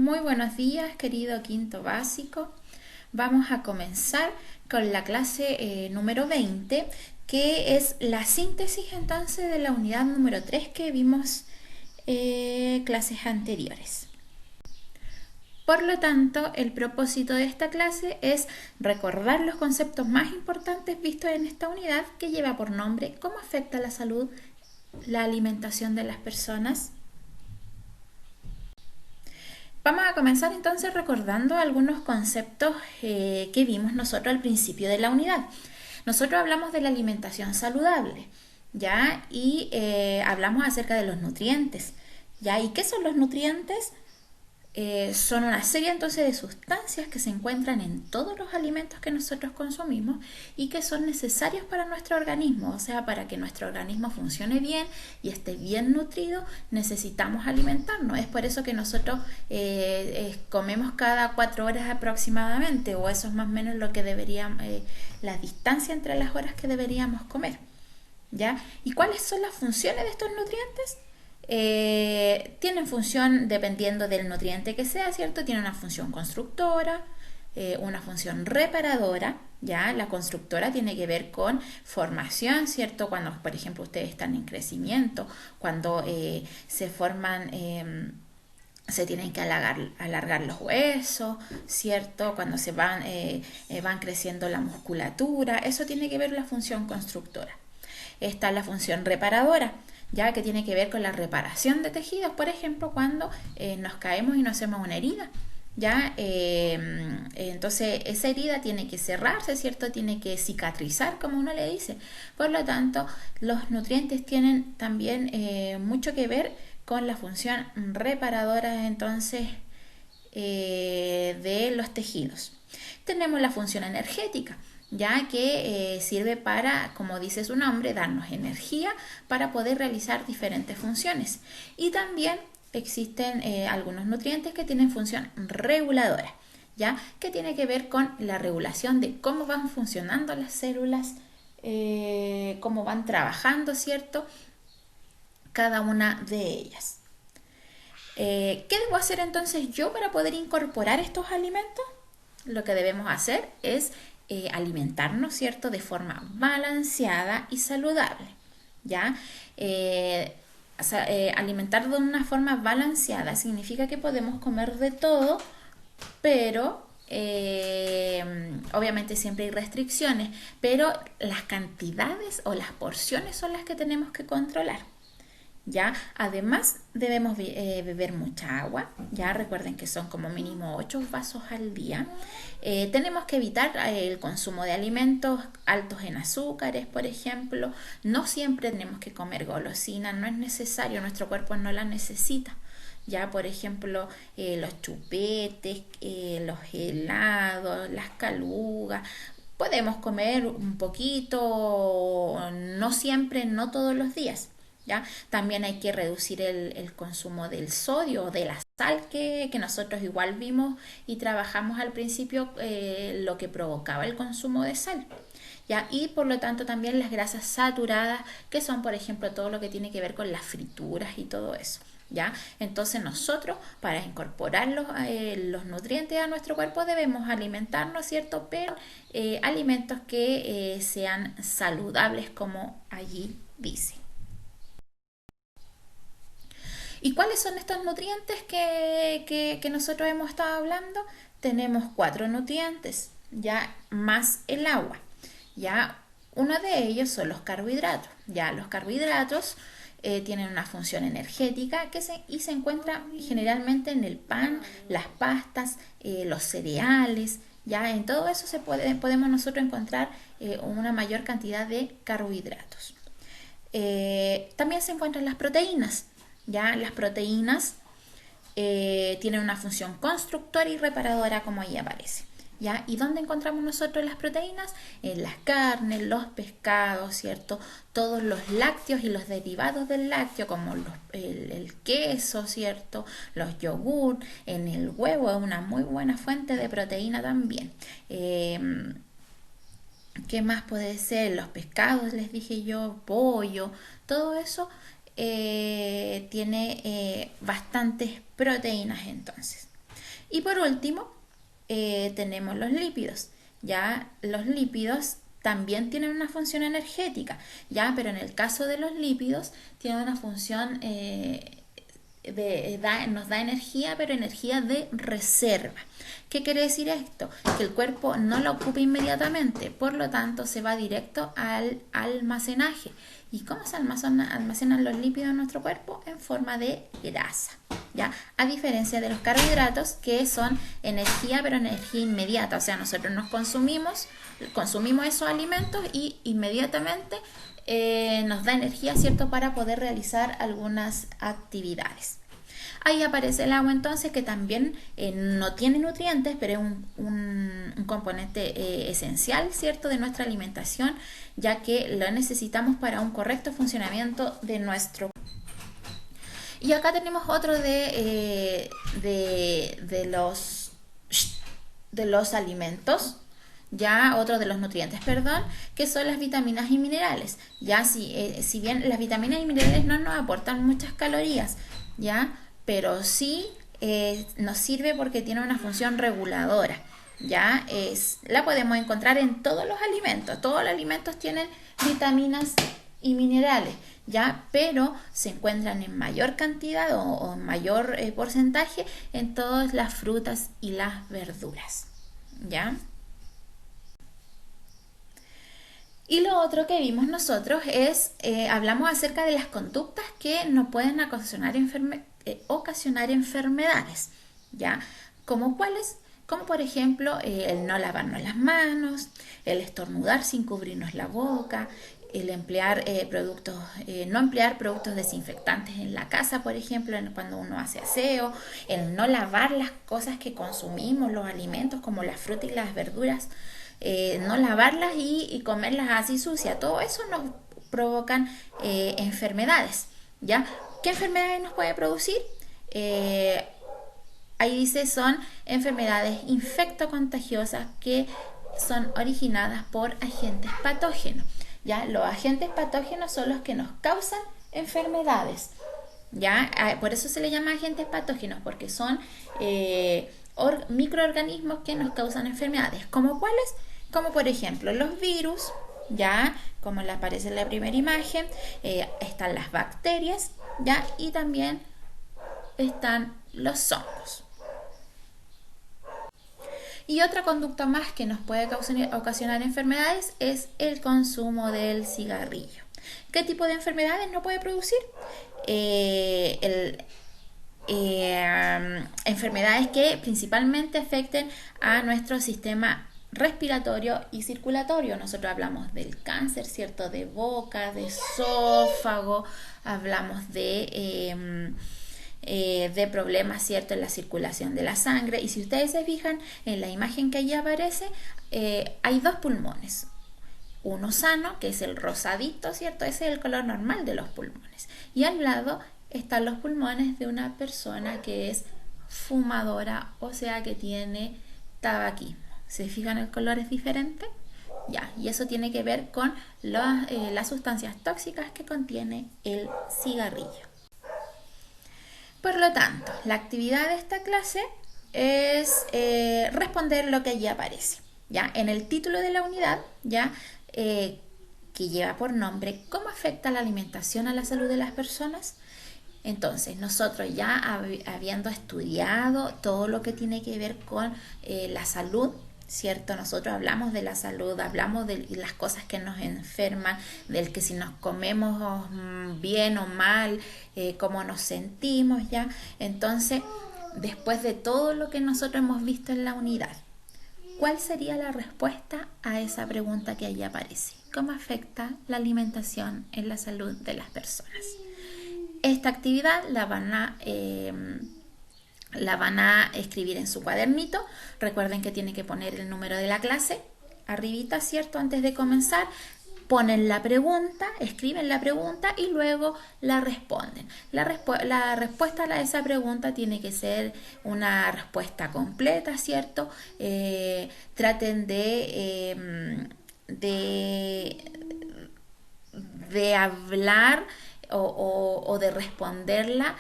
Muy buenos días, querido quinto básico. Vamos a comenzar con la clase número 20, que es la síntesis entonces de la unidad número 3 que vimos clases anteriores. Por lo tanto, el propósito de esta clase es recordar los conceptos más importantes vistos en esta unidad, que lleva por nombre ¿Cómo afecta la salud la alimentación de las personas? Vamos a comenzar entonces recordando algunos conceptos que vimos nosotros al principio de la unidad. Nosotros hablamos de la alimentación saludable, ¿ya? Y hablamos acerca de los nutrientes, ¿ya? ¿Y qué son los nutrientes? Son una serie entonces de sustancias que se encuentran en todos los alimentos que nosotros consumimos y que son necesarios para nuestro organismo. O sea, para que nuestro organismo funcione bien y esté bien nutrido, necesitamos alimentarnos. Es por eso que nosotros comemos cada 4 horas aproximadamente, o eso es más o menos lo que deberíamos, la distancia entre las horas que deberíamos comer, ¿ya? ¿Y cuáles son las funciones de estos nutrientes? Tienen función dependiendo del nutriente que sea, ¿cierto? Tiene una función constructora, una función reparadora, ¿ya? La constructora tiene que ver con formación, ¿cierto? Cuando, por ejemplo, ustedes están en crecimiento, cuando se forman... se tienen que alargar los huesos, ¿cierto? Cuando van creciendo la musculatura, eso tiene que ver con la función constructora. Está la función reparadora, ya que tiene que ver con la reparación de tejidos, por ejemplo, cuando nos caemos y nos hacemos una herida. ¿Ya? Entonces esa herida tiene que cerrarse, ¿cierto? Tiene que cicatrizar, como uno le dice. Por lo tanto, los nutrientes tienen también mucho que ver con la función reparadora, entonces, de los tejidos. Tenemos la función energética, ya que sirve para, como dice su nombre, darnos energía para poder realizar diferentes funciones. Y también existen algunos nutrientes que tienen función reguladora, ya que tiene que ver con la regulación de cómo van funcionando las células, cómo van trabajando, cada una de ellas. ¿Qué debo hacer entonces yo para poder incorporar estos alimentos? Lo que debemos hacer es alimentarnos, ¿cierto?, de forma balanceada y saludable, ¿ya? Alimentar de una forma balanceada significa que podemos comer de todo, pero obviamente siempre hay restricciones, pero las cantidades o las porciones son las que tenemos que controlar. ¿Ya? Además debemos beber mucha agua, ya recuerden que son como mínimo 8 vasos al día. Tenemos que evitar el consumo de alimentos altos en azúcares, por ejemplo. No siempre tenemos que comer golosina, no es necesario, nuestro cuerpo no la necesita. Ya, por ejemplo, los chupetes, los helados, las calugas. Podemos comer un poquito, no siempre, no todos los días. ¿Ya? También hay que reducir el consumo del sodio o de la sal que nosotros igual vimos y trabajamos al principio lo que provocaba el consumo de sal. ¿Ya? Y por lo tanto también las grasas saturadas, que son por ejemplo todo lo que tiene que ver con las frituras y todo eso. ¿Ya? Entonces nosotros para incorporar los nutrientes a nuestro cuerpo debemos alimentarnos, ¿cierto? Pero alimentos que sean saludables, como allí dice. ¿Y cuáles son estos nutrientes que nosotros hemos estado hablando? Tenemos 4 nutrientes, ya más el agua. Ya uno de ellos son los carbohidratos. Ya los carbohidratos tienen una función energética y se encuentra generalmente en el pan, las pastas, los cereales. Ya en todo eso podemos nosotros encontrar una mayor cantidad de carbohidratos. También se encuentran las proteínas. Ya las proteínas tienen una función constructora y reparadora, como ahí aparece. ¿Ya? ¿Y dónde encontramos nosotros las proteínas? En las carnes, los pescados, ¿cierto? Todos los lácteos y los derivados del lácteo, como el queso, ¿cierto? Los yogur, en el huevo es una muy buena fuente de proteína también. ¿Qué más puede ser? Los pescados, les dije yo, pollo, todo eso tiene bastantes proteínas entonces. Y por último, tenemos los lípidos. Ya los lípidos también tienen una función energética, ya, pero en el caso de los lípidos tienen una función nos da energía, pero energía de reserva. ¿Qué quiere decir esto? Que el cuerpo no la ocupa inmediatamente, por lo tanto se va directo al almacenaje. ¿Y cómo se almacenan los lípidos en nuestro cuerpo? En forma de grasa, ¿ya? A diferencia de los carbohidratos, que son energía, pero energía inmediata. O sea, nosotros consumimos esos alimentos y inmediatamente nos da energía, ¿cierto?, para poder realizar algunas actividades. Ahí aparece el agua entonces, que también no tiene nutrientes, pero es un componente esencial, ¿cierto?, de nuestra alimentación, ya que lo necesitamos para un correcto funcionamiento de nuestro. Y acá tenemos otro de los alimentos, ya otro de los nutrientes, perdón, que son las vitaminas y minerales. Ya si bien las vitaminas y minerales no nos aportan muchas calorías, ya, pero sí nos sirve porque tiene una función reguladora. Ya la podemos encontrar en todos los alimentos. Todos los alimentos tienen vitaminas y minerales, ya, pero se encuentran en mayor cantidad o en mayor porcentaje en todas las frutas y las verduras, ya. Y lo otro que vimos nosotros es, hablamos acerca de las conductas que nos pueden ocasionar enfermedades, ¿ya? ¿Como cuáles? Como por ejemplo el no lavarnos las manos, el estornudar sin cubrirnos la boca, el emplear no emplear productos desinfectantes en la casa, por ejemplo, cuando uno hace aseo, el no lavar las cosas que consumimos, los alimentos como las frutas y las verduras, no lavarlas y comerlas así sucias. Todo eso nos provocan enfermedades, ¿ya? ¿Qué enfermedades nos puede producir? Ahí dice, son enfermedades infectocontagiosas que son originadas por agentes patógenos, ¿ya? Los agentes patógenos son los que nos causan enfermedades, ¿ya? Por eso se le llama agentes patógenos, porque son microorganismos que nos causan enfermedades. ¿Como cuáles? Como por ejemplo los virus, ya, como le aparece en la primera imagen, están las bacterias, ya, y también están los hongos. Y otra conducta más que nos puede ocasionar enfermedades es el consumo del cigarrillo. ¿Qué tipo de enfermedades no puede producir? Enfermedades que principalmente afecten a nuestro sistema respiratorio y circulatorio. Nosotros hablamos del cáncer, ¿cierto?, de boca, de esófago, hablamos de problemas, ¿cierto?, en la circulación de la sangre. Y si ustedes se fijan en la imagen que allí aparece, hay dos pulmones. Uno sano, que es el rosadito, ¿cierto? Ese es el color normal de los pulmones. Y al lado están los pulmones de una persona que es fumadora, o sea que tiene tabaquismo. ¿Se fijan, el color es diferente? Ya, y eso tiene que ver con las sustancias tóxicas que contiene el cigarrillo. Por lo tanto, la actividad de esta clase es responder lo que allí aparece, ¿ya? En el título de la unidad, ¿ya? Que lleva por nombre ¿cómo afecta la alimentación a la salud de las personas? Entonces, nosotros ya habiendo estudiado todo lo que tiene que ver con la salud, ¿cierto? Nosotros hablamos de la salud, hablamos de las cosas que nos enferman, del que si nos comemos bien o mal, cómo nos sentimos, ¿ya? Entonces, después de todo lo que nosotros hemos visto en la unidad, ¿cuál sería la respuesta a esa pregunta que allí aparece? ¿Cómo afecta la alimentación en la salud de las personas? Esta actividad la van a escribir en su cuadernito. Recuerden que tienen que poner el número de la clase arribita, ¿cierto? Antes de comenzar, ponen la pregunta, escriben la pregunta y luego la responden. La respuesta a esa pregunta tiene que ser una respuesta completa, ¿cierto? Traten de hablar o de responderla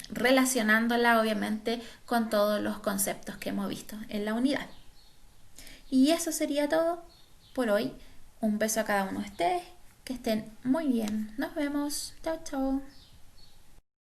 relacionándola obviamente con todos los conceptos que hemos visto en la unidad. Y eso sería todo por hoy. Un beso a cada uno de ustedes. Que estén muy bien. Nos vemos. Chao, chao.